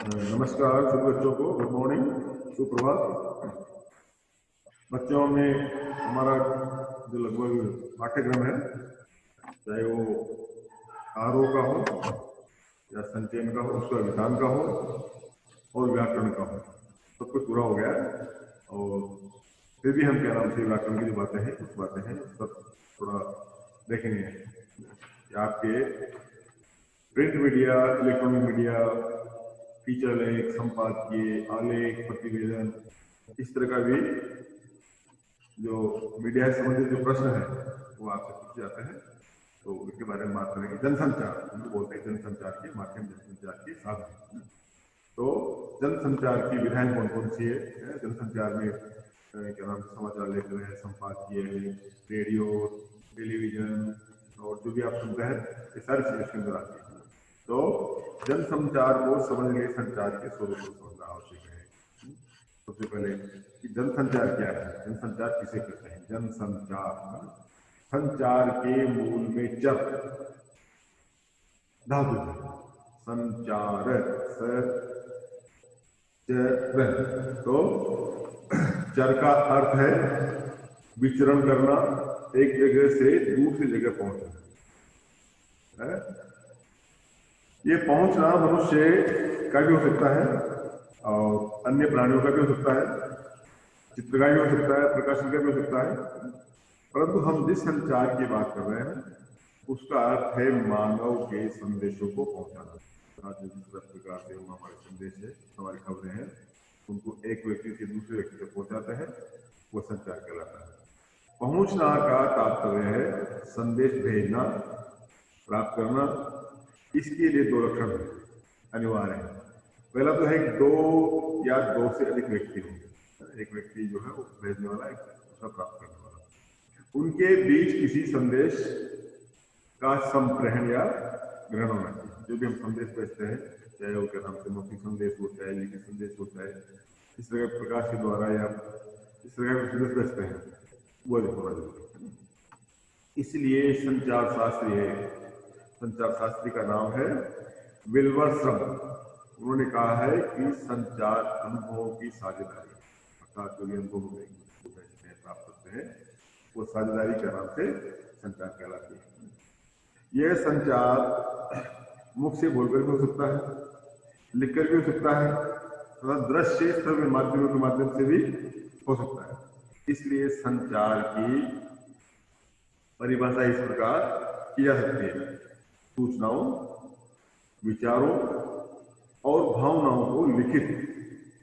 नमस्कार सभी बच्चों को, गुड मॉर्निंग, सुप्रभात। बच्चों में हमारा जो लगभग पाठ्यक्रम है, चाहे वो आरोह का हो या संचयन का हो, उसका विधान का हो और व्याकरण का हो, सब कुछ पूरा हो गया है। और फिर भी हम क्या नाम से व्याकरण की जो बातें हैं, कुछ बातें हैं, सब थोड़ा देखेंगे कि आपके print media, electronic media, feature लेख, संपादकीय, आलेख, प्रतिवेदन, इस तरह का भी जो मीडिया से संबंधित जो प्रश्न है वो आपसे पूछे जाते हैं। तो इसके बारे में बात करेंगे। जनसंचार, हम बोलते हैं जनसंचार के माध्यम, जनसंचार के साधन। तो जनसंचार की विधाएं कौन कौन सी है? जनसंचार में क्या नाम से समाचार लेखन है, संपादकीय, रेडियो, टेलीविजन और जो भी आप सुनते हैं, ये सारी चीजें इसके अंदर आती है। तो जनसंचार को समझने के लिए संचार के स्वरूप को समझना आवश्यक है। सबसे पहले कि जनसंचार क्या है, जनसंचार किसे कहते हैं? जनसंचार, संचार के मूल में चर धातु है। संचार तो चर का अर्थ है विचरण करना, एक जगह से दूसरी जगह पहुंचना है। ये पहुंचना मनुष्य का भी हो सकता है और अन्य प्राणियों का भी हो सकता है, चित्र का भी हो सकता है, प्रकाशन का भी हो सकता है। परंतु हम जिस संचार की बात कर रहे हैं उसका अर्थ है मानव के संदेशों को पहुंचाना। जिस प्रकार से हम हमारे संदेश है, हमारी खबरें हैं, उनको एक व्यक्ति से दूसरे व्यक्ति तक पहुंचाते हैं, वो संचार कहलाता है। पहुंचना का तात्पर्य है संदेश भेजना, प्राप्त करना। इसके लिए दो लक्षण अनिवार्य है। पहला तो है दो या दो से अधिक व्यक्ति हो। एक व्यक्ति जो है वो भेजने वाला, एक दूसरा प्राप्त करने वाला, उनके बीच किसी संदेश का संप्रेषण या ग्रहण होना चाहिए। जो भी हम संदेश भेजते हैं, चाहे वो क्या नाम से मौखिक संदेश होता है, लिखित संदेश होता है, इस तरह प्रकाश के द्वारा या इस तरह का संदेश भेजते हैं, वो होना जरूरी है। इसलिए संचार शास्त्री है, संचार शास्त्री का नाम है विल्वरश्रम। उन्होंने कहा है कि संचार अनुभवों की साझेदारी, अर्थात जो भी अनुभव प्राप्त करते हैं वो साझेदारी के नाम से संचार कहलाती है। यह संचार मुख से बोलकर भी हो सकता है, लिखकर भी हो सकता है, तथा दृश्य श्रव्य माध्यमों के माध्यम से भी हो सकता है। इसलिए संचार की परिभाषा इस प्रकार की जा सकती है: सूचनाओं, विचारों और भावनाओं को लिखित,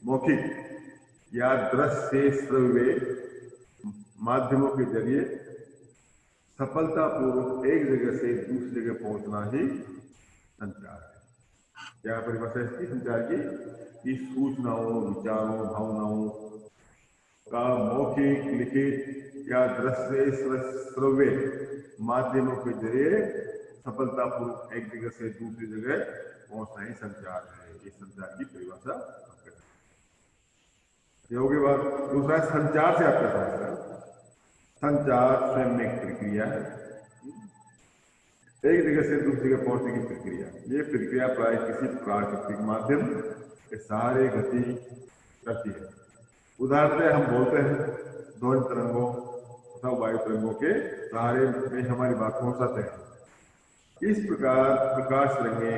मौखिक या दृश्य श्रव्य माध्यमों के जरिए सफलतापूर्वक एक जगह से दूसरी जगह पहुंचना ही संचार है। क्या परिभाषा इसकी संचार की? कि सूचनाओं, विचारों, भावनाओं का मौखिक, लिखित या दृश्य श्रव्य माध्यमों के जरिए सफलतापूर्वक एक जगह से दूसरी जगह पहुंचना ही संचार है। ये संचार की परिभाषा। ये हो गई बात। दूसरा, संचार से आप क्या समझते हैं? संचार स्वयं में एक प्रक्रिया है, एक जगह से दूसरी जगह पहुंचने की प्रक्रिया। ये प्रक्रिया प्राय किसी प्राकृतिक माध्यम के सहारे गति करती है। उदाहरण हम बोलते हैं, ध्वनि तरंगों तथा वायु तरंगों के सहारे में हमारी बात पहुंचाते हैं। इस प्रकार प्रकाश तरंगे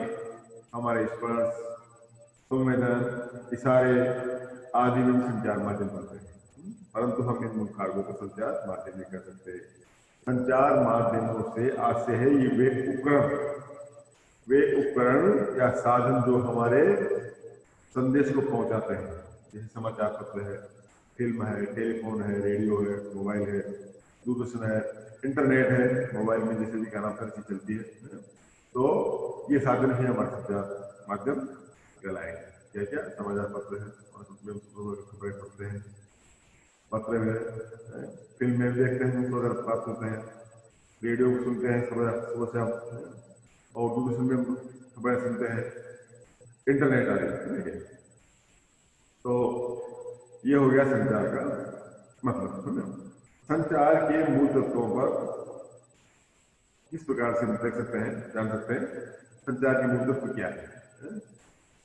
हमारे स्पर्श, संवेदन, इशारे आदि में संचार माध्यम बनते हैं। परंतु हम इन मुख्य कार्यों को संचार माध्यम नहीं कर सकते। संचार माध्यमों से आज से है ये वे उपकरण या साधन जो हमारे संदेश को पहुंचाते हैं, जैसे समाचार पत्र है, फिल्म है, टेलीफोन है, रेडियो है, मोबाइल है, दूरदर्शन है, इंटरनेट है, मोबाइल में जैसे भी क्या नाम चीज चलती है। तो ये साधन ही हमारे संचार माध्यम कहलाएंगे। क्या क्या? समाचार पत्र है, खबरें पढ़ते हैं, पत्र में, फिल्म में देखते हैं, खबर प्राप्त होते हैं, रेडियो सुनते हैं सुबह शाम, और दूरदर्शन में खबरें सुनते हैं, इंटरनेट आ रही है। तो ये हो गया संचार का मतलब। संचार के मूल तत्वों पर किस प्रकार से देख सकते हैं, जान सकते हैं संचार के मूल तत्व क्या है?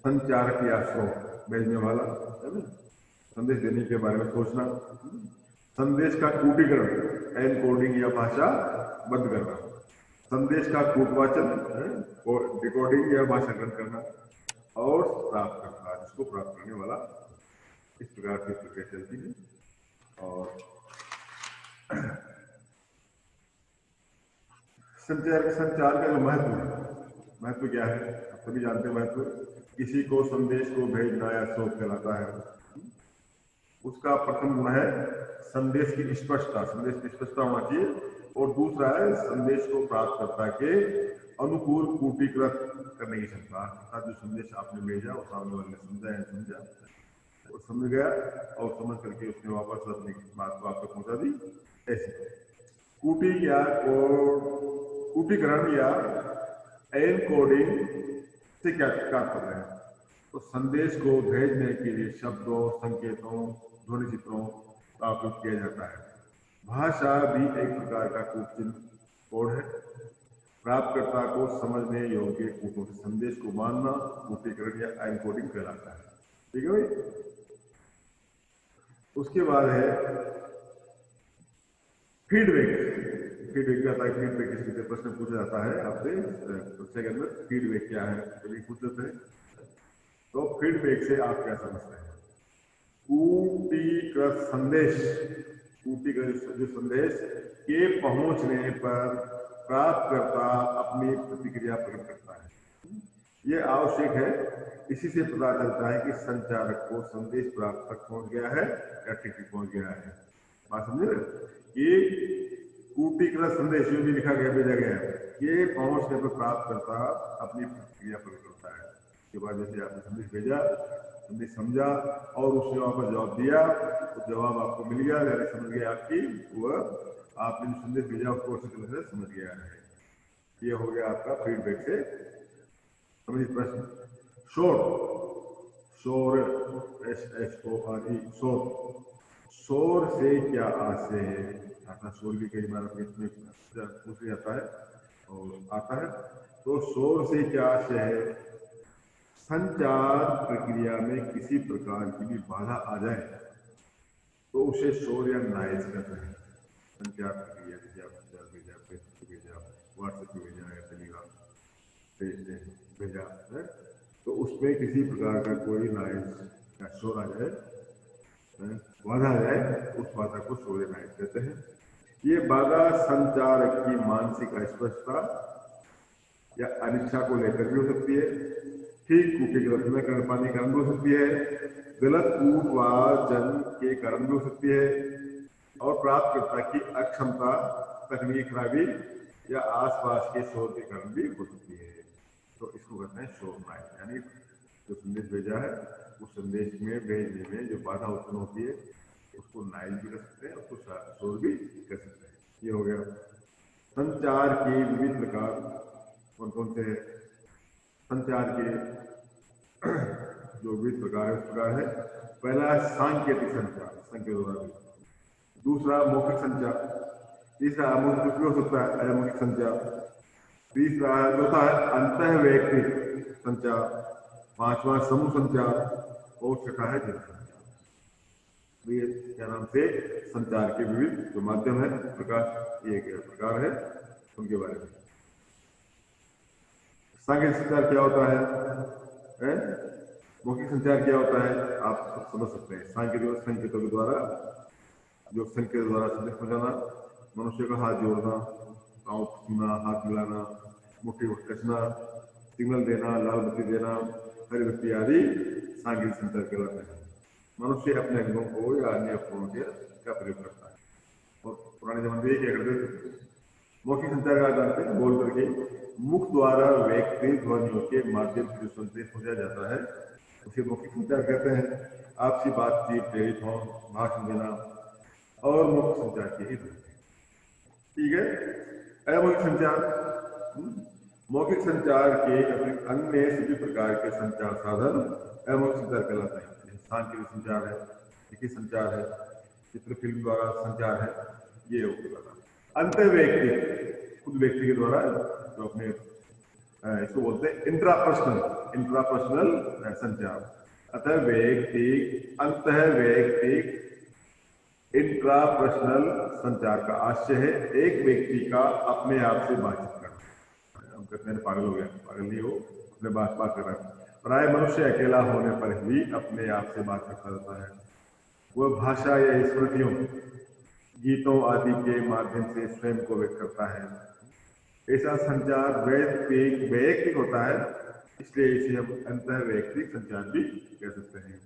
संचारक या स्रोत, भेजने वाला, है ना, संदेश देने के बारे में सोचना। संदेश का कूटीकरण, एनकोडिंग या भाषा बंद करना। संदेश का कूटवाचन, और डिकोडिंग या भाषांतरण करना। और प्राप्त करता, जिसको प्राप्त करने वाला। इस प्रकार की प्रक्रिया चलती है। और संचार का जो महत्व क्या है, आप सभी जानते हैं महत्व। किसी को संदेश को भेजना या स्रोत कहलाता है। उसका प्रथम गुण है संदेश की स्पष्टता, संदेश की स्पष्टता होना चाहिए। और दूसरा है संदेश को प्राप्तकर्ता के अनुकूल कूटीकृत करने की क्षमता, अर्थात जो संदेश आपने भेजा और सामने वाले ने समझा या समझा, वो समझ गया और समझ करके उसने वापस अपनी बात को आप तक पहुंचा दी। ऐसे कूटीकरण या एनकोडिंग से क्या तात्पर्य है? तो संदेश को भेजने के लिए शब्दों, संकेतों, ध्वनि चित्रों का उपयोग किया जाता है। भाषा भी एक प्रकार का कूटचिन्ह कोड है। प्राप्तकर्ता को समझने योग्य कूटों से संदेश को मानना कूटीकरण या एनकोडिंग कहलाता है। ठीक है भाई। उसके बाद है फीडबैक। फीडबैक क्या था? फीडबैक किसी से प्रश्न पूछा जाता है आपसे परीक्षा के अंदर, फीडबैक क्या है कभी पूछ लेते हैं। तो फीडबैक से आप क्या समझते हैं? कूटीकृत संदेश, कूटीकृत जो संदेश के पहुंचने पर प्राप्तकर्ता अपनी प्रतिक्रिया प्रकट करता है। यह आवश्यक है। इसी से पता चलता है कि संचारक को संदेश प्राप्त तक पहुंच गया है या ठीक पहुंच गया है। बात समझे? ये कूटीकृत संदेश जो भी लिखा गया, भेजा गया है, ये पहुंचने पर प्राप्तकर्ता अपनी प्रतिक्रिया प्रकट करता है। उसके बाद जैसे आपने संदेश भेजा, संदेश समझा और उसने वापस जवाब दिया, तो जवाब आपको मिल गया, यानी समझ गया आपकी, वह आपने जो संदेश भेजा उसको अच्छी तरह से समझ गया है। ये हो गया आपका फीडबैक से समझिए प्रश्न। शोर, SHORE, शोर, शोर से क्या आशय है? आता शोर भी कई बार इसमें पूछ जाता है और आता है। तो शोर से क्या आशय है? संचार प्रक्रिया में किसी प्रकार की भी बाधा आ जाए तो उसे शोर या नॉइज कहते हैं। संचार प्रक्रिया, जैसे आप संचार भेजा, फेसबुक भेजा, व्हाट्सएप पे भेजा या टेलीग्राम पे भेजा है, तो उसमें किसी प्रकार का कोई नॉइज या शोर आ जाए, बाधा आ जाए, उस बाधा को शोर या नॉइज कहते हैं। ये बाधा संचारक की मानसिक अस्पष्टता या अनिच्छा को लेकर भी हो सकती है, ठीक कूटीकृत न कर पाने के कारण भी हो सकती है, गलत कूटवाचन के कारण भी हो सकती है, और प्राप्तकर्ता की अक्षमता, तकनीकी खराबी या आसपास के शोर के कारण भी हो सकती है। तो इसको कहते हैं शोर नॉइज, यानी जो संदेश भेजा है उस संदेश में भेजने में जो बाधा उत्पन्न होती है उसको नॉइज भी कर सकते हैं, उसको शोर भी कर सकते हैं। ये हो गया। संचार के विविध प्रकार कौन कौन से हैं? संचार के जो विविध प्रकार है उस प्रकार है। पहला है सांकेतिक संचार, संकेतों द्वारा। दूसरा मौखिक संचार। तीसरा अमौखिक भी हो सकता है, अमौखिक संचार। तीसरा है, चौथा है अंतः वैयक्तिक संचार। पांचवा समूह संचार और छठा है जनसंचार। ये क्या नाम से संचार के विविध जो माध्यम है, प्रकार, ये प्रकार है, उनके बारे में। सांकेतिक संचार क्या होता है? मौखिक संचार क्या होता है? आप सब समझ सकते हैं। सांकेतिक संकेतों के द्वारा, जो संकेत द्वारा संदेश पहुंचाना, मनुष्य का हाथ जोड़ना, पांव छूना, हाथ मिलाना, मुट्ठी कसना, सिग्नल देना, लाल बत्ती देना, हरी बत्ती आदि सांकेतिक संचार कहलाते हैं। मनुष्य अपने अंगों को या अन्य उपकरणों का प्रयोग करता है। और पुराने जमाने में क्या करते थे? मौखिक संचार का जानते हैं, बोल करके मुख द्वारा व्यक्ति ध्वनियों के माध्यम से जो संदेश पहुंचाया जाता है उसे मौखिक संचार कहते हैं। आपसी बातचीत, टेलीफोन, भाषण देना और मौखिक संचार के ही होते हैं। ठीक है। अमौखिक संचार, मौखिक संचार के अन्य सभी प्रकार के संचार साधन अमौखिक संचार कहलाते हैं। सांकेतिक संचार है, लिखित संचार है, चित्र फिल्म द्वारा संचार है, ये हो गया। अंतः वैयक्तिक, खुद व्यक्ति के द्वारा जो अपने इसको बोलते हैं इंट्रापर्सनल संचार। अतः वैयक्तिक अंतः वैयक्तिक इंट्रापर्सनल संचार का आशय है एक व्यक्ति का अपने आप से बातचीत करना। हम कहते हैं पागल हो गया, पागल नहीं हो, अपने बात कर रहा है। प्राय मनुष्य अकेला होने पर ही अपने आप से बात करता रहता है। वह भाषा या स्मृतियों, गीतों आदि के माध्यम से स्वयं को व्यक्त करता है। ऐसा संचार वैयक्तिक होता है, इसलिए इसे हम अंतः वैयक्तिक संचार भी कह सकते हैं।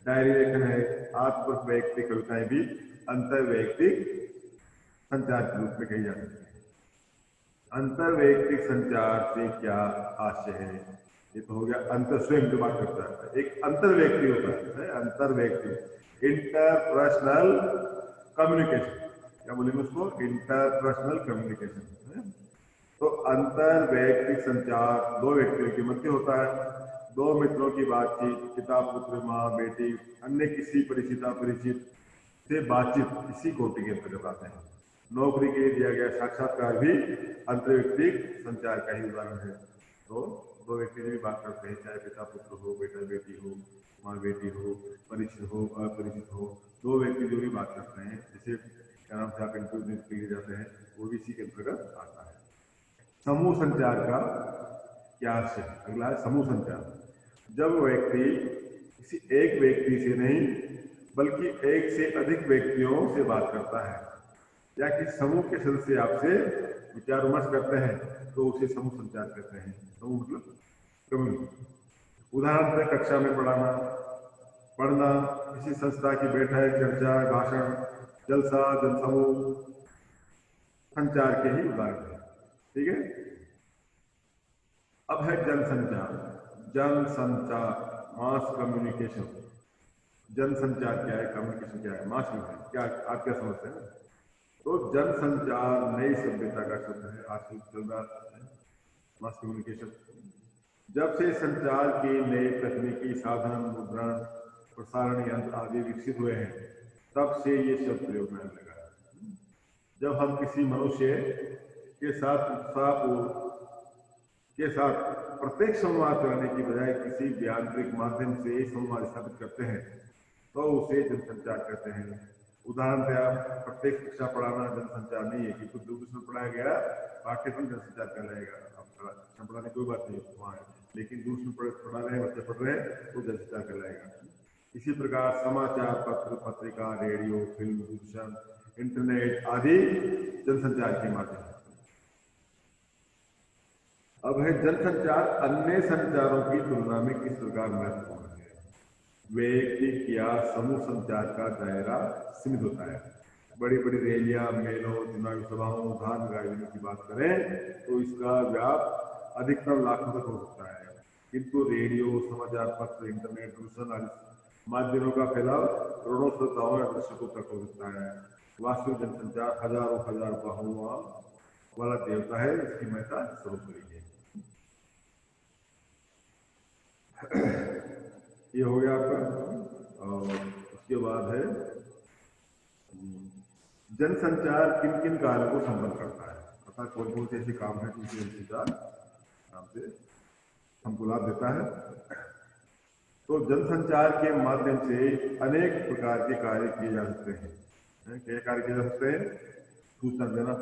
डायरी लेखन है, आत्म वैयक्तिक कविताएं भी अंतर वैयक्तिक संचार के रूप में कही जा सकती है। अंतर वैयक्तिक संचार से क्या आशय है? ये तो हो गया अंतर, स्वयं जो बात करता है। एक अंतर व्यक्ति होता है, अंतर व्यक्ति इंटरपर्सनल कम्युनिकेशन, क्या बोलेंगे उसको? Interpersonal communication. तो अंतर वैयक्तिक संचार दो व्यक्तियों के मध्य होता है। दो मित्रों की बातचीत, पिता पुत्र, माँ बेटी, अन्य किसी परिचित से बातचीत इसी कोटि के अंतर्गत आते हैं। नौकरी के लिए दिया गया साक्षात्कार भी अंतर्व्यक्तिक संचार का ही उदाहरण है। तो दो व्यक्ति भी बात करते हैं, चाहे पिता पुत्र हो, बेटा बेटी हो, माँ बेटी हो, परिचित हो, अपरिचित हो, दो व्यक्ति जो भी बात करते हैं, जैसे क्या नाम से आप इंटरव्यू के लिए जाते हैं, वो भी इसी के अंतर्गत आता है। समूह संचार का क्या आशय? अगला है समूह संचार। जब व्यक्ति किसी एक व्यक्ति से नहीं बल्कि एक से अधिक व्यक्तियों से बात करता है या किसी समूह के सदस्य आपसे विचार विमर्श करते हैं तो उसे समूह संचार कहते हैं। समूह मतलब कम्युनिटी। उदाहरण से कक्षा में पढ़ना, किसी संस्था की बैठक, चर्चा, भाषण, जलसा, जनसमूह संचार के ही उदाहरण है। ठीक है। अब है जनसंचार। Mass communication. जनसंचार क्या है, कम्युनिकेशन क्या है, मास कम्युनिकेशन क्या, आप क्या समझते हैं? तो जनसंचार नई सभ्यता का शब्द है, आजकल चल रहा है मास कम्युनिकेशन। जब से संचार के नए तकनीकी साधन, मुद्रण, प्रसारण यंत्र आदि विकसित हुए हैं, तब से ये शब्द प्रयोग में आने लगा है। जब हम किसी मनुष्य के साथ प्रत्यक्ष संवाद करने की बजाय किसी यांत्रिक माध्यम से संवाद स्थापित करते हैं तो उसे जनसंचार कहते हैं। उदाहरण से आप प्रत्यक्ष शिक्षा पढ़ाना जनसंचार नहीं है, क्योंकि दूसरे पढ़ाया गया पाठ्यक्रम जनसंचार कहलाएगा। शिक्षा पढ़ाने कोई बात नहीं वहाँ है, लेकिन दूसरे पढ़ा रहे हैं, बच्चे पढ़ रहे हैं तो जनसंचार कहलाएगा। इसी प्रकार समाचार पत्र, पत्रिका, रेडियो, फिल्म, दूरदर्शन, इंटरनेट आदि जनसंचार के माध्यम। अब है जनसंचार अन्य संचारों की तुलना में किस प्रकार महत्वपूर्ण है? वैयक्तिक या समूह संचार का दायरा सीमित होता है। बड़ी बड़ी रैलियां, मेलों, चुनावी सभाओं, धार्मिक आयोजनों की बात करें तो इसका व्याप अधिकतम लाखों तक हो सकता है, किंतु रेडियो, समाचार पत्र, इंटरनेट, दूरदर्शन आदि माध्यमों का फैलाव करोड़ों श्रोताओं या दर्शकों तक हो सकता है। वास्तविक जनसंचार हजारों बाहुओं वाला देवता है, इसकी महत्ता सर्वोपरि है। ये हो गया आपका। और उसके बाद है जनसंचार किन किन कार्यों को संपन्न करता है, अर्थात कौन कौन से ऐसे काम है जिनसे जनसंचार नाम से हमको लाभ देता है। तो जनसंचार के माध्यम से अनेक प्रकार के कार्य किए जा सकते हैं। क्या कार्य किए जा सकते हैं? सूचना देना,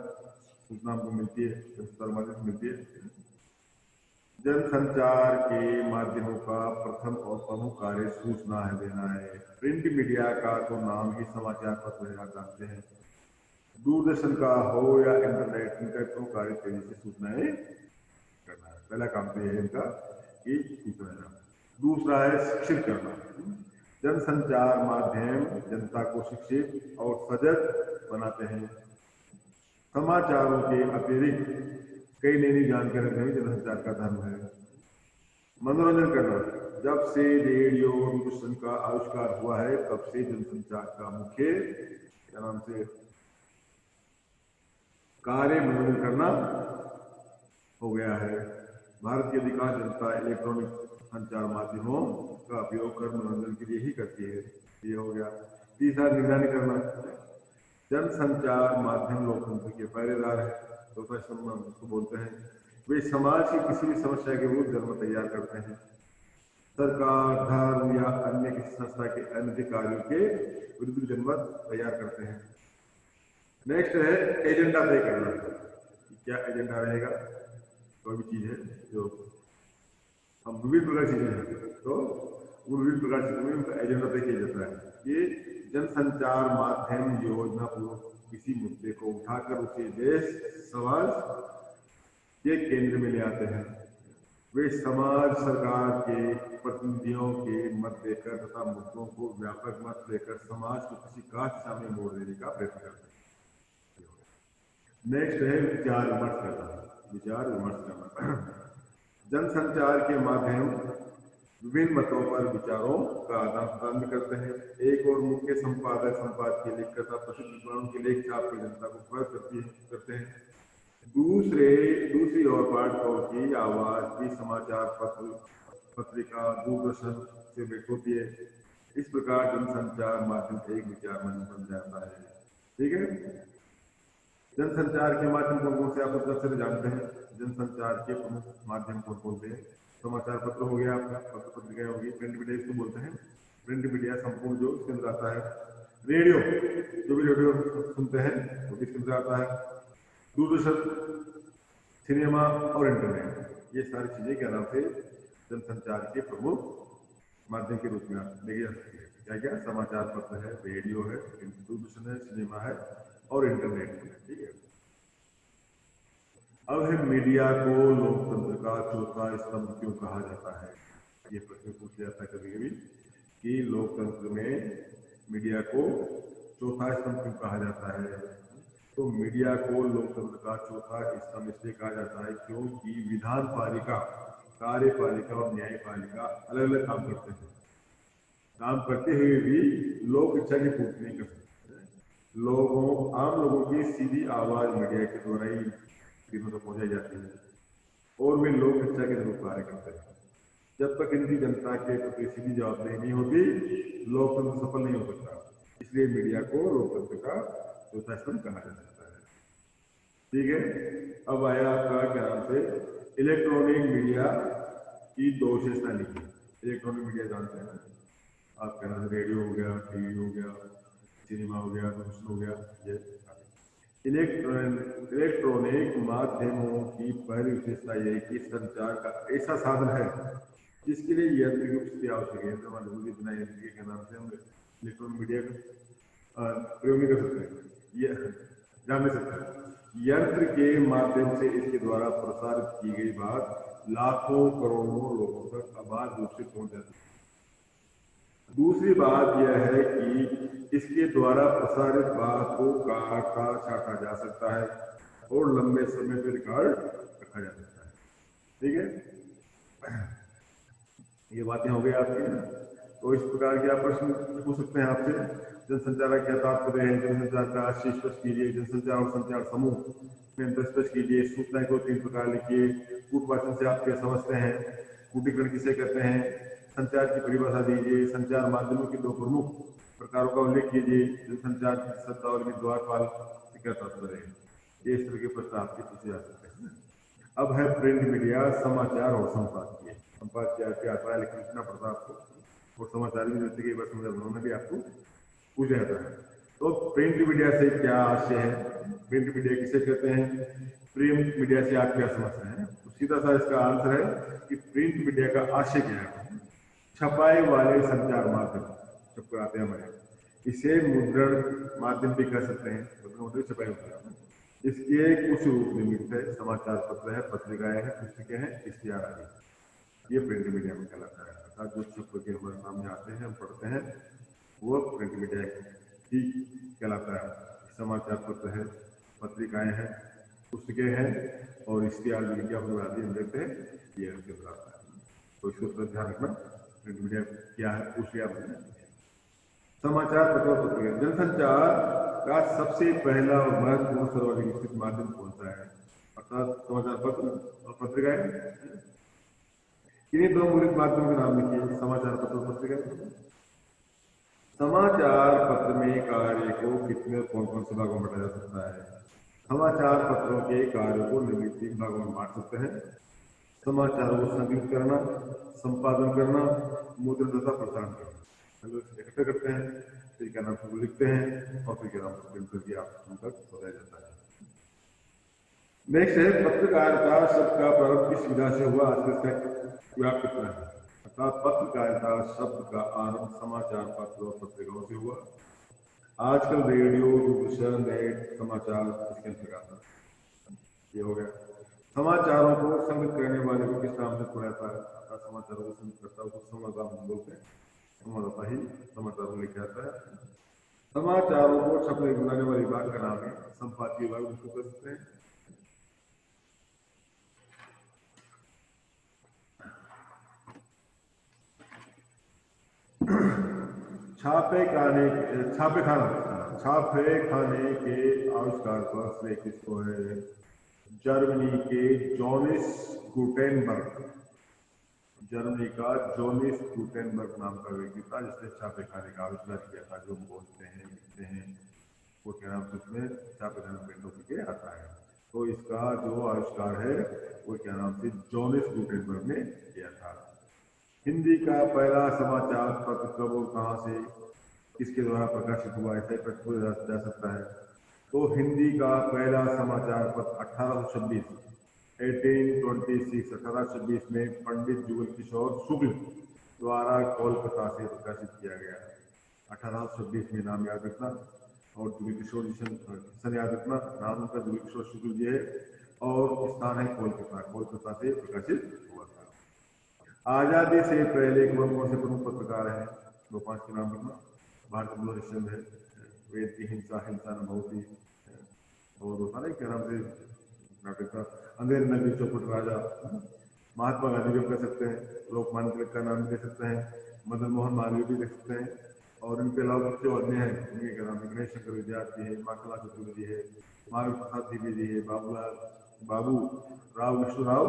सूचना हमको मिलती है, जनसंचार माध्यम से मिलती है। जनसंचार के माध्यमों का प्रथम और प्रमुख कार्य सूचना है, देना है। प्रिंट मीडिया का तो नाम ही समाचार पत्र है, आप जानते हैं। दूरदर्शन का हो या इंटरनेट, इनका प्रमुख कार्य तेजी से सूचनाएं करना है। पहला काम तो यह है इनका कि सूचना देना। दूसरा है शिक्षित करना। जनसंचार माध्यम जनता को शिक्षित और सजग बनाते हैं। समाचारों के अतिरिक्त कई नई जानकारी देना जनसंचार का धर्म है। मनोरंजन करना। जब से रेडियो दूरदर्शन का आविष्कार हुआ है तब से जनसंचार का मुख्य क्या नाम से कार्य मनोरंजन करना हो गया है। भारत की अधिकांश जनता इलेक्ट्रॉनिक संचार माध्यमों का उपयोग कर मनोरंजन के लिए ही करती है। ये हो गया। तीसरा, निगरानी करना। जनसंचार माध्यम लोकतंत्र के पहरेदार है, तो उसको बोलते हैं। वे समाज की किसी भी समस्या के विरुद्ध जनमत तैयार करते हैं। सरकार, धर्म या अन्य किसी संस्था के अनैतिक कार्यों के विरुद्ध जनमत तैयार करते हैं। नेक्स्ट है एजेंडा तय करना। क्या एजेंडा रहेगा? कोई भी चीज है जो हम विभिन्न प्रकार चीजें हैं, तो वो विभिन्न प्रकार चीजों में उनका एजेंडा तय किया जाता है। ये जनसंचार माध्यम योजना पूर्वक किसी मुद्दे को उठाकर उसे देश समाज के केंद्र में ले आते हैं। वे समाज सरकार के प्रतिनिधियों के मत देकर तथा मुद्दों को व्यापक मत देकर समाज को किसी खास दिशा में मोड़ देने का प्रयत्न करते हैं। नेक्स्ट है विचार विमर्श करना। विचार विमर्श करना जनसंचार के माध्यम विभिन्न मतों पर विचारों का आदान प्रदान भी करते हैं। एक और मुख्य संपादक संपादकीय लेखकर्ता प्रसिद्ध विद्वानों के लेख छाप कर जनता को प्रभावित करते हैं। दूसरी ओर पाठकों की आवाज भी समाचार पत्र, पत्रिका, दूरदर्शन से व्यक्त होती है। इस प्रकार जनसंचार माध्यम एक विचार मंच बन जाता है। ठीक है, जनसंचार के माध्यम कौन कौन से आप लोग अच्छे से जानते हैं। जनसंचार के प्रमुख माध्यम कौन कौन से हैं? समाचार पत्र हो गया आपका, पत्र पत्रिकाएं होगी, प्रिंट मीडिया इसको बोलते हैं। प्रिंट मीडिया संपूर्ण जो इसके अंदर आता है। रेडियो, जो भी रेडियो सुनते हैं वो किसके अंदर आता है? दूरदर्शन, सिनेमा और इंटरनेट, ये सारी चीजें क्या नाम से जनसंचार के प्रमुख माध्यम के रूप में देखी जा सकती है। क्या क्या? समाचार पत्र है, रेडियो है, दूरदर्शन है, सिनेमा है और इंटरनेट है। ठीक है, अब है मीडिया को लोकतंत्र का चौथा स्तंभ क्यों कहा जाता है? ये प्रश्न पूछ जाता है कभी कभी कि लोकतंत्र में मीडिया को चौथा स्तंभ क्यों कहा जाता है। तो मीडिया को लोकतंत्र का चौथा स्तंभ इसलिए कहा जाता है क्योंकि विधान पालिका, कार्यपालिका और न्यायपालिका अलग अलग काम करते हैं। काम करते हुए भी लोक इच्छा की पूर्ति नहीं कर सकते। आम लोगों की सीधी आवाज मीडिया के द्वारा ही तीनों तक पहुंचाई जाती है और वे लोक इच्छा के अनुरूप कार्य करते हैं। जब तक इनकी जनता के प्रति सीधी जवाबदेही नहीं होती, लोकतंत्र सफल नहीं हो सकता। इसलिए मीडिया को लोकतंत्र का चौथा स्तंभ कहा जा सकता है। ठीक है, अब आया आपका क्या नाम से इलेक्ट्रॉनिक मीडिया की दो विशेषता लिखी। इलेक्ट्रॉनिक मीडिया जानते हैं आप, क्या नाम, रेडियो हो गया, टीवी हो गया, सिनेमा हो गया, दूरदर्शन हो गया। ये इलेक्ट्रॉनिक माध्यमों की पहली विशेषता यह है कि संचार का ऐसा साधन है जिसके लिए यंत्र की उपस्थिति आवश्यक है। बिना यंत्र के नाम से हम इलेक्ट्रॉनिक मीडिया का प्रयोग नहीं कर सकते, ये जान नहीं सकते। यंत्र के माध्यम से इसके द्वारा प्रसारित की गई बात लाखों करोड़ों लोगों तक अबाध रूप से पहुंच जाती है। दूसरी बात यह है कि इसके द्वारा प्रसारित बात को काटा छाटा जा सकता है और लंबे समय तक रिकॉर्ड रखा जा सकता है। ठीक है, ये बातें हो गई आपकी। तो इस प्रकार के आप प्रश्न पूछ सकते हैं आपसे। जनसंचार का क्या तात्पर्य है? जनसंचार का आशय स्पष्ट कीजिए। जनसंचार और संचार समूह में अंतर स्पष्ट कीजिए। सूचनाएं को 3 प्रकार लिखिए। कूटवाचन से आप क्या समझते हैं? कूटीकरण किसे कहते हैं? संचार की परिभाषा दीजिए। संचार माध्यमों के 2 प्रमुख प्रकारों का उल्लेख कीजिए। जनसंचार की शब्दावली में द्वारपाल से क्या तात्पर्य है? ये इस तरह के प्रश्न आपके पूछे जा सकते हैं। अब है प्रिंट मीडिया, समाचार और संपादकीय। संपादकीय क्या आता है, लेकिन लिखना पड़ता है आपको, और समाचार भी जैसे कि एक बार समझा उन्होंने भी आपको पूछा जाता है। तो प्रिंट मीडिया से क्या आशय है? प्रिंट मीडिया किसे कहते हैं? प्रिंट मीडिया से आप क्या समझते हैं? तो सीधा सा इसका आंसर है कि प्रिंट मीडिया का आशय क्या है? छपाई वाले संचार माध्यम, जब कराते हैं हमारे, इसे मुद्रण माध्यम भी कह सकते हैं। मुद्रण छपाई होता है। इसके कुछ रूप निमित्त है, समाचार पत्र है, पत्रिकाएं हैं, पुस्तकें हैं, इश्तिहार आदि। ये प्रिंट मीडिया में कहलाता है। अर्थात जो छप के हमारे सामने आते हैं, हम पढ़ते हैं, वो प्रिंट मीडिया ही कहलाता है। समाचार पत्र है, पत्रिकाएं हैं, पुस्तकें हैं और इश्तिहार जो विज्ञापन आदि हम देखते हैं, ये उनके अंदर आता है। तो इसको ध्यान रखना, प्रिंट मीडिया क्या है, पूछ लिया आपने। समाचार पत्र और पत्रिका। जनसंचार का सबसे पहला और महत्वपूर्ण सर्वाधिक विकसित माध्यम कौन सा है? अर्थात समाचार पत्र और पत्रिकाएं। इन्हीं 2 मूलभूत माध्यमों के नाम लिखिए, समाचार पत्र और पत्रिकाएं। समाचार पत्र में कार्य को कितने कौन कौन से भागों में बांटा जा सकता है? समाचार पत्रों के कार्य को निम्नलिखित 3 भागों में बांट सकते हैं। समाचारों को संकलित करना, संपादन करना, मुद्रण तथा प्रसारण करना। पहले इकट्ठे करते हैं, फिर क्या नाम से लिखते हैं और फिर क्या नाम से प्रिंट करके आप उन तक पहुंचाया जाता है। नेक्स्ट है पत्रकारिता शब्द का प्रारंभ किस विधा से हुआ, आज तक व्याप कितना है। अर्थात पत्रकारिता शब्द का आरंभ समाचार पत्र और पत्रिकाओं से हुआ। आजकल रेडियो, दूरदर्शन, नेट, समाचार इसके अंतर्गत ये हो गया। समाचारों को संगत करने वाले को किस नाम से पुराता है, अर्थात समाचारों को संगत करता है उसको संवाददाता बोलते हैं। संवाददाता ही समाचारों लेके आता है। समाचारों को छपने बनाने वाले विभाग का नाम है संपादकीय विभाग, उसको कह सकते हैं। छापे खाने के आविष्कार पर श्रेय किसको है? जर्मनी के जोनिस गुटेनबर्ग, जर्मनी का जोनिस गुटेनबर्ग नाम का व्यक्ति था जिसने छापे खाने का आविष्कार किया था। जो बोलते हैं लिखते हैं वो क्या नाम से उसमें छापे खाने प्रिंट होकर आता है। तो इसका जो आविष्कार है वो क्या नाम से जोनिस गुटेनबर्ग ने किया था। हिंदी का पहला समाचार पत्र कब और कहाँ से किसके द्वारा प्रकाशित हुआ, ऐसा प्रश्न जा सकता है। तो हिंदी का पहला समाचार पत्र 1826 में पंडित जुगल किशोर शुक्ल द्वारा कोलकाता से प्रकाशित किया गया। 1826 में नाम याद रखना और जुगल किशोर सन याद रखना। नाम उनका जुगल किशोर शुक्ल जी है और स्थान है कोलकाता, कोलकाता से प्रकाशित हुआ था। आजादी से पहले कौन कौन से प्रमुख पत्रकार हैं? 2-5 के नाम रखना। भारत हरिश्चंद्र है, वेद की हिंसा न बहुत ही, और होता है क्या नाम से नाटक का अंधेर नगरी चौपट राजा। महात्मा गांधी भी कह सकते हैं, लोकमान्य तिलक का नाम भी दे सकते हैं, मदन मोहन मालवीय भी देख सकते हैं। और इनके अलावा जो अन्य हैं उनके क्या नाम है? गणेश शंकर विद्यार्थी है, माखनलाल चतुर्वेदी है, महावीर प्रसाद द्विवेदी है, बाबू राव विष्णुराव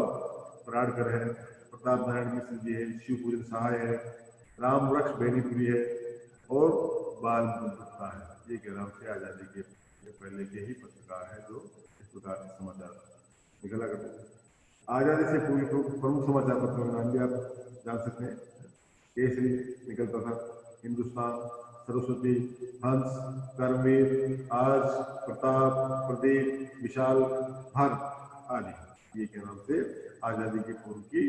पराड़कर है, प्रताप नारायण मिश्र जी है, शिवपूजन सहाय है, राम वृक्ष बेनीपुरी है और बाल गुप्ता है। ये क्या नाम से आजादी के पहले के ही पत्रकार है जो इस प्रकार के समाचार निकला करते थे। आजादी से पूर्व प्रमुख समाचार पत्रों का नाम भी आप जान सकते हैं। केसरी निकलता था, हिंदुस्तान, सरस्वती, हंस, कर्मवीर, आज, प्रताप, प्रदीप, विशाल, भारत आदि। ये क्या नाम से आजादी के पूर्व की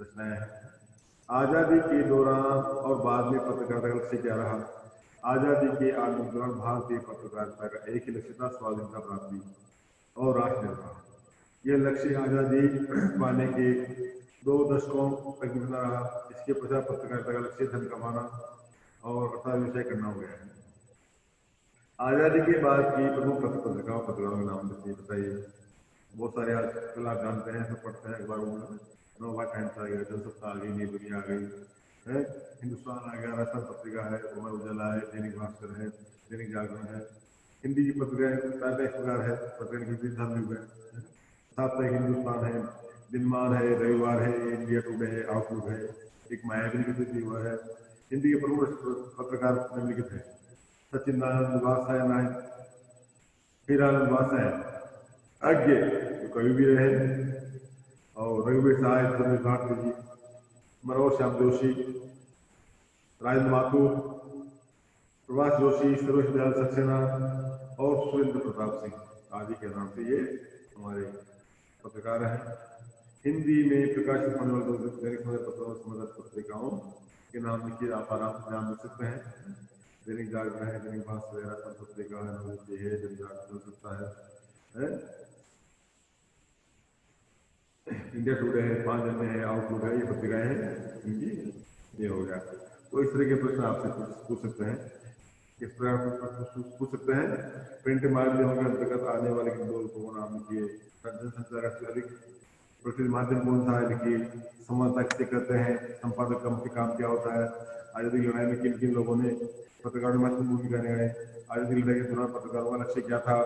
रचनाएं हैं। आजादी के दौरान और बाद में पत्रकारिता का लक्ष्य क्या रहा? आजादी के आंदोलन के दौरान भारतीय पत्रकारिता का एक ही लक्ष्य था, स्वाधीनता प्राप्ति और राष्ट्र निर्माण। यह लक्ष्य आजादी पाने के 2 दशकों तक बना रहा। इसके पश्चात पत्रकारिता का लक्ष्य धन कमाना और अर्थव्यवसाय करना हो गया है। आजादी के बाद की प्रमुख पत्रकारों के नाम बताइए। बहुत सारे आजकल आप जानते हैं, सब पढ़ते हैं अखबारों में। नोवा टाइम्स आ गया, जनसत्ता आ गई, नई दुनिया आ गई है, हिंदुस्तान आ गया, राजस्थान पत्रिका है, अमर उजाला है, दैनिक भास्कर है, दैनिक जागरण है। हिंदी की पत्रिकाएं प्रातः इस प्रकार है, पत्रिका की धर्म है, साप्ताहिक हिंदुस्तान है, दिनमान है, रविवार है, इंडिया टुडे है, आउटलुक है, एक मायावी लिखित हुआ है। हिंदी के प्रमुख पत्रकार निम्नलिखित है: सचिदानंद वात्सायन, हीरानंद वात्सायन, अज्ञ जो कवि भी रहे, और रघुवीर सहाय, चंद्र भारती जी, मनोज श्याम जोशी, राजेंद्र माथुर, प्रभाष जोशी, सर्वेश दयाल सक्सेना और सुरेंद्र प्रताप सिंह आदि के नाम से ये हमारे पत्रकार हैं। हिंदी में प्रकाशित होने वाले दैनिक पत्रों, समाचार पत्रिकाओं के नाम लिखिए, आप आराम से नाम लिख सकते हैं। दैनिक जागरण है, दैनिक भास्कर है, राजस्थान पत्रिका है, दैनिक जागरण हो सकता है, इंडिया टुडे है, 5 जनते है, आउटलुक है, ये पत्रिकाएं हैं। ये हो गया। तो इस तरह के प्रश्न आपसे पूछ सकते हैं, किस प्रकार पूछ सकते हैं। प्रिंट माध्यम के अंतर्गत आने वाले किंतु को नाम लिखिए। जनसंचार से अधिक प्रचलित माध्यम कौन सा है लिखिए। संवाददाता किसे कहते हैं, संपादक के काम क्या होता है। आजादी की लड़ाई में किन किन लोगों ने पत्रकारों में महत्वपूर्ण भूमिका निभाई। आजादी की लड़ाई के दौरान पत्रकारों का लक्ष्य क्या था।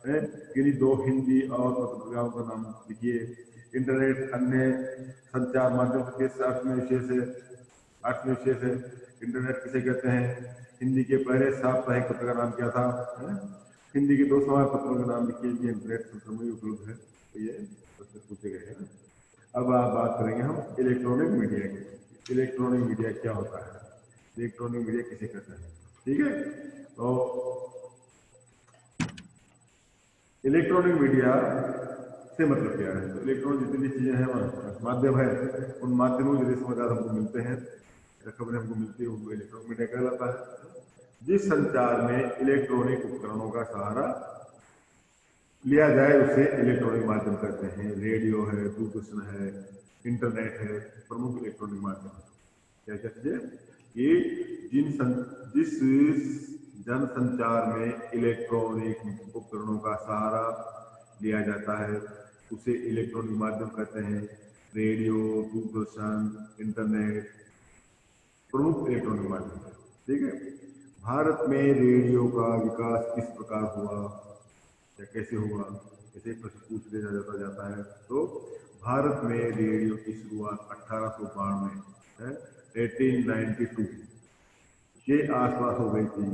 किन्हीं 2 हिंदी और पत्रकारों का नाम लिखिए। इंटरनेट अन्य संचार माध्यम के अर्थ में विशेष है। इंटरनेट किसे कहते हैं। हिंदी के पहले साप्ताहिक पत्र का नाम क्या था। हिंदी के 2 समाचार पत्रों के नाम लिखिए जो इंटरनेट पर में उपलब्ध है। तो ये प्रश्न पूछे गए हैं। अब आप बात करेंगे हम इलेक्ट्रॉनिक मीडिया की। इलेक्ट्रॉनिक मीडिया क्या होता है, इलेक्ट्रॉनिक मीडिया किसे कहते हैं, ठीक है। तो इलेक्ट्रॉनिक मीडिया से मतलब क्या है, तो इलेक्ट्रॉनिक जितनी चीजें हैं माध्यम है, उन माध्यमों के समाचार हमको मिलते हैं, खबरें हमको मिलती है, उनको इलेक्ट्रॉनिक मीडिया कहलाता है। जिस संचार में इलेक्ट्रॉनिक उपकरणों का सहारा लिया जाए उसे इलेक्ट्रॉनिक माध्यम कहते हैं। रेडियो है, दूरदर्शन है, इंटरनेट है, प्रमुख इलेक्ट्रॉनिक माध्यम। क्या कहते हैं ये जिस जनसंचार में इलेक्ट्रॉनिक उपकरणों का सहारा लिया जाता है उसे इलेक्ट्रॉनिक माध्यम कहते हैं। रेडियो, दूरदर्शन, इंटरनेट प्रमुख इलेक्ट्रॉनिक माध्यम, ठीक है। भारत में रेडियो का विकास किस प्रकार हुआ या कैसे हुआ, ऐसे प्रश्न पूछ लिया जाता है। तो भारत में रेडियो की शुरुआत 1892 1892 के आसपास हो गई थी।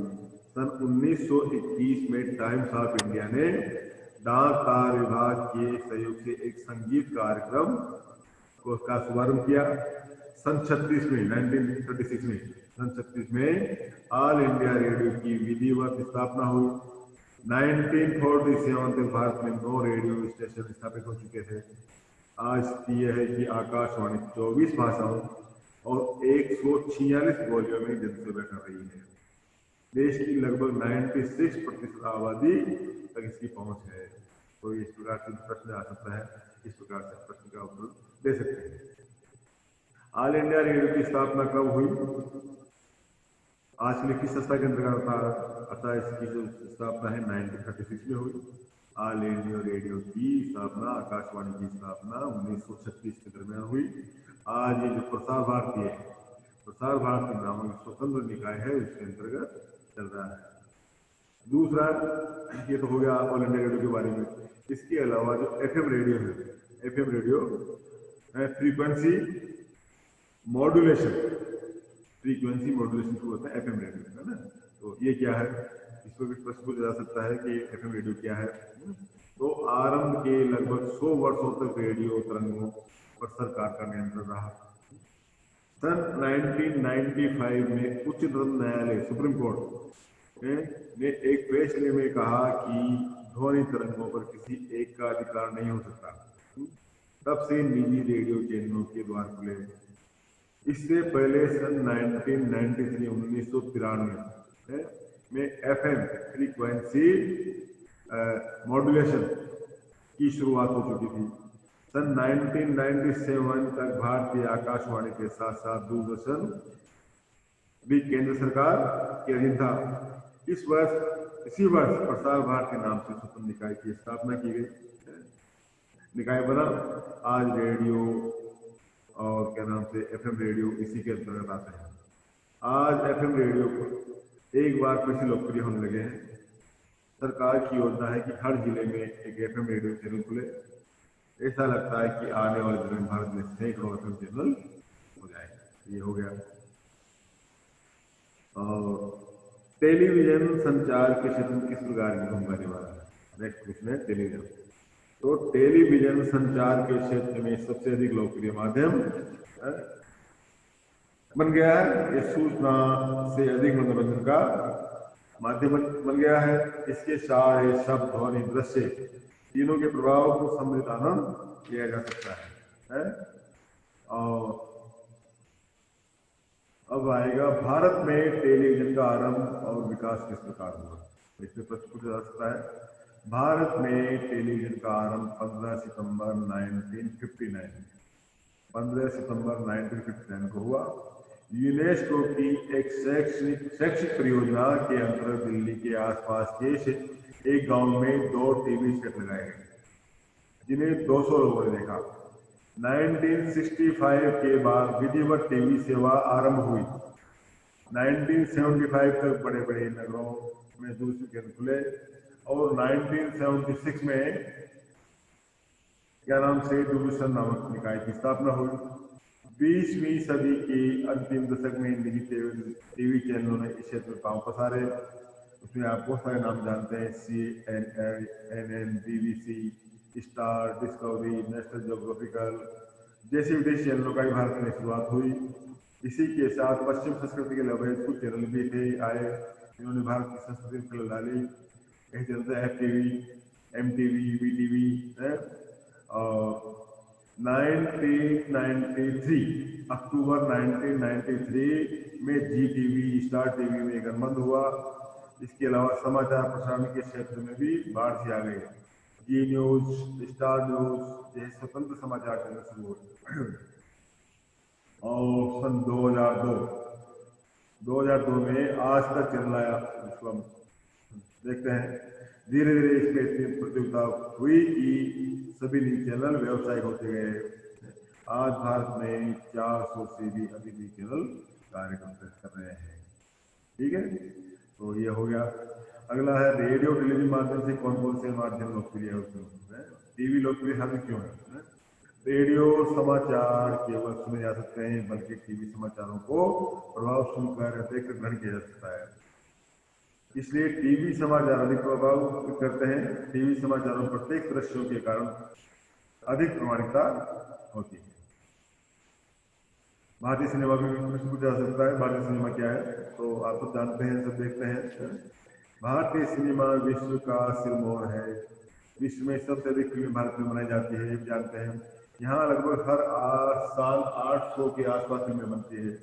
सन 1921 में टाइम्स ऑफ इंडिया ने डाक तार विभाग के सहयोग से एक संगीत कार्यक्रम का शुभारंभ किया। सन 36 में 1936 में सन 36 में ऑल इंडिया रेडियो की विधिवत स्थापना हुई। 1947 तक भारत में 9 रेडियो स्टेशन स्थापित हो चुके थे। आज की यह है कि आकाशवाणी 24 भाषाओं और 146 बोलियों में जनसेवा कर रही है। देश की लगभग 96% आबादी तक इसकी पहुंच है। तो इस प्रकार से प्रश्न आ सकता है, इस प्रकार से प्रश्न का उत्तर दे सकते हैं। ऑल इंडिया रेडियो की स्थापना कब हुई, आज की किस संस्था के अंतर्गत अतः इसकी स्थापना है 1936 में हुई। ऑल इंडिया रेडियो की स्थापना, आकाशवाणी की स्थापना 1936 के दरमियान हुई। आज ये जो प्रसार भारती है, प्रसार भारती नामक स्वतंत्र निकाय है, उसके अंतर्गत चल रहा है। दूसरा ये तो हो गया ऑल इंडिया रेडियो के बारे में। इसके अलावा जो एफएम रेडियो है, FM radio frequency modulation, frequency modulation को होता है एफएम रेडियो, है ना। तो ये क्या है, इस पर भी प्रश्न पूछा जा सकता है कि एफएम रेडियो क्या है। तो आरंभ के लगभग 100 वर्षों तक रेडियो तरंगों पर सरकार का नियंत्रण रहा। सन 1995 में उच्चतम न्यायालय सुप्रीम कोर्ट ने एक फैसले में कहा कि ध्वनि तरंगों पर किसी एक का अधिकार नहीं हो सकता। तब से निजी रेडियो चैनलों के द्वार खुले। इससे पहले सन 1993 में एफएम फ्रीक्वेंसी मॉड्यूलेशन की शुरुआत हो चुकी थी। सन 1997 तक भारतीय आकाशवाणी के साथ साथ दूरदर्शन भी केंद्र सरकार के अधीन था। इसी वर्ष प्रसार भारती नाम से स्वतंत्र निकाय की स्थापना की गई। निकाय बना। आज रेडियो और क्या नाम से एफएम रेडियो इसी के अंतर्गत आते हैं। आज एफएम रेडियो को एक बार फिर से लोकप्रिय होने लगे हैं। सरकार की योजना है कि हर जिले में एक एफएम रेडियो चैनल खुले। ऐसा लगता है कि आने वाले दिनों में भारत में सैकड़ों एफएम चैनल हो जाएंगे। ये हो गया। और टेलीविजन संचार के क्षेत्र में किस प्रकार की भूमिका निभा रहा है। नेक्स्ट क्वेश्चन है टेलीविजन। तो टेलीविजन संचार के क्षेत्र में सबसे अधिक लोकप्रिय माध्यम बन गया है। ये सूचना से अधिक मनोरंजन का माध्यम बन गया है। इसके सारे शब्द, ध्वनि, दृश्य तीनों के प्रभाव को सम्मिलित आनंद लिया जा सकता है। और अब आएगा भारत में टेलीविजन का आरंभ और विकास किस प्रकार हुआ। इससे प्रश्न पूछा जा सकता है। भारत में टेलीविजन का आरंभ 15 सितंबर 1959 को हुआ। यूनेस्को की एक शैक्षिक परियोजना के अंतर्गत दिल्ली के आसपास के एक गांव में 2 टीवी सेट लगाए गए जिन्हें 200 लोगों ने देखा। 1965 के बाद विधिवत टीवी सेवा आरंभ हुई। 1975 तक बड़े बड़े नगरों में दूरदर्शन केंद्र खुले और 1976 में क्या नाम से दूरदर्शन नामक निकाय की स्थापना हुई। 20वीं सदी के अंतिम दशक में निजी टीवी चैनलों ने इस क्षेत्र में पांव पसारे। उसमें आप बहुत सारे नाम जानते हैं, CNN, BBC, star, discovery, national geographical जैसे विदेशी चैनलों का भी भारत में शुरुआत हुई। इसी के साथ पश्चिम संस्कृति के लबरेज कुछ चैनल भी थे आए, इन्होंने भारत की संस्कृति में खलल डाली। यही चलते हैं FTV, MTV, VTV है। और 1993 अक्टूबर 1993 में GTV, स्टार टीवी में गठबंधन हुआ। इसके अलावा समाचार प्रसारण के क्षेत्र में भी बाढ़ सी आ गई। जी न्यूज, स्टार न्यूज जैसे स्वतंत्र समाचार चैनल शुरू हुए। और सन 2002 में आज तक चैनल आया, जिसको हम देखते हैं। धीरे धीरे इसमें इतनी प्रतियोगिता हुई कि सभी न्यूज चैनल व्यावसायिक होते गए। आज भारत में 400 से भी अधिक न्यूज चैनल कार्य कर रहे हैं। ठीक है, तो ये हो गया। अगला है रेडियो टेलीविजन माध्यम से कौन कौन से माध्यम लोकप्रिय है उसमें। टीवी लोकप्रिय हर क्यों है? रेडियो समाचार केवल सुने जा सकते हैं, बल्कि टीवी समाचारों को प्रभाव सुनकर देखकर ग्रहण किया जा सकता है। इसलिए टीवी समाचार अधिक प्रभाव करते हैं। टीवी समाचारों प्रत्येक दृश्यों के कारण अधिक प्रामाणिकता होती है। भारतीय सिनेमा भी प्रश्न पूछा जा सकता है, भारतीय सिनेमा क्या है? तो आप तो जानते हैं, सब देखते हैं। भारतीय सिनेमा विश्व का सिरमौर है। विश्व में सबसे अधिक फिल्में भारत में बनाई जाती है, ये भी जानते हैं। यहाँ लगभग हर साल 800 के आसपास फिल्में बनती है,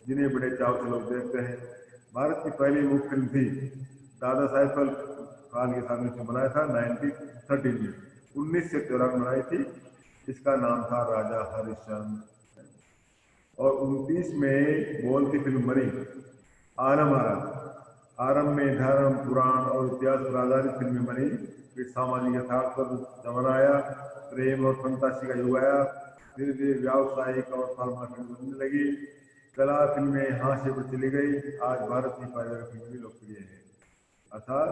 जिन्हें बड़े चाव से लोग देखते हैं। भारत की पहली मुख्य फिल्म थी दादा साहेब फाल्के साहब ने बनाया था 1913 में, 1913 में बनाई थी। इसका नाम था राजा हरिश्चंद्र। और 29 में बोलती फिल्म बनी आरंभ में धर्म, पुराण और इतिहास पर आधारित फिल्में बनी। फिर सामाजिक यथार्थ पर जमाना आया, प्रेम और फंतासी का युग आया। धीरे धीरे व्यावसायिक और फॉर्मल फिल्म बनने लगी। कला फिल्में हाशिए पर चली गई। आज भारत की पारिवारिक फिल्म भी लोकप्रिय है। अर्थात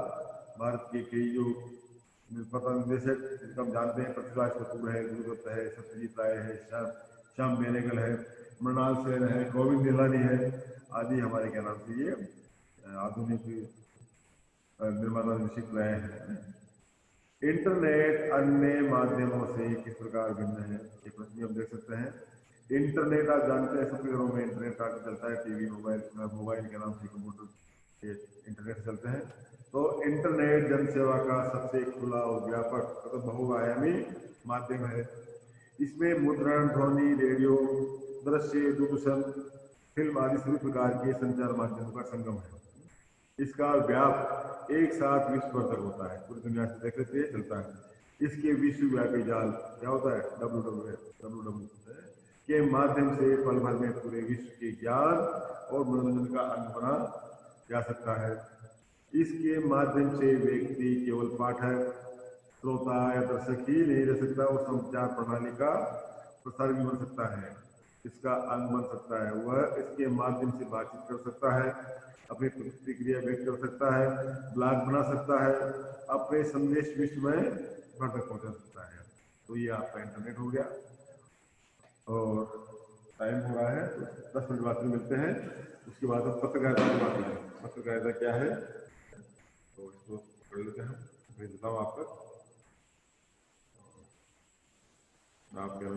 भारत के कई जो निर्देशक जिनका हम जानते हैं, पृथ्वीराज कपूर है, गुरुदत्त है, सत्यजीत राय है, श्याम बेनेगल है, मृणाल सेन है, गोविंद निहलानी है, आदि हमारे क्या नाम से ये आधुनिक निर्माता निश्चित रहे हैं। इंटरनेट अन्य माध्यमों से किस प्रकार भिन्न है, ये प्रश्न हम देख सकते हैं। इंटरनेट आप जानते हैं सबके घरों में इंटरनेट कार्ड चलता है, टीवी, मोबाइल के नाम से, कंप्यूटर के इंटरनेट चलते हैं। तो इंटरनेट जनसेवा का सबसे खुला और व्यापक मतलब बहुआयामी माध्यम है। इसमें मुद्रण, ध्वनि, रेडियो, दृश्य, दूरदर्शन, फिल्म आदि सभी प्रकार के संचार माध्यमों का संगम है। इसका व्याप एक साथ विश्व भर तक होता है, पूरी दुनिया से देख लेते चलता है। इसके विश्वव्यापी जाल क्या होता है, WWW के माध्यम से पल भर में पूरे विश्व के ज्ञान और मनोरंजन का अंग बना जा सकता है। इसके माध्यम से व्यक्ति केवल पाठक, श्रोता या दर्शक ही नहीं रह सकता, वो संचार प्रणाली का प्रसार भी बन सकता है, इसका अंग बन सकता है। वह इसके माध्यम से बातचीत कर सकता है, अपनी प्रतिक्रिया व्यक्त कर सकता है, ब्लॉग बना सकता है, अपने संदेश विश्व में घर तक पहुंचा सकता है। तो ये आपका इंटरनेट हो गया। और टाइम हो रहा है, तो 10 मिनट बाद में मिलते हैं। उसके बाद हम पत्रकारिता की बात करेंगे। पत्रकारिता क्या है तो इसको पढ़ लेते हैं, भेज देता हूँ आप तक। आप क्या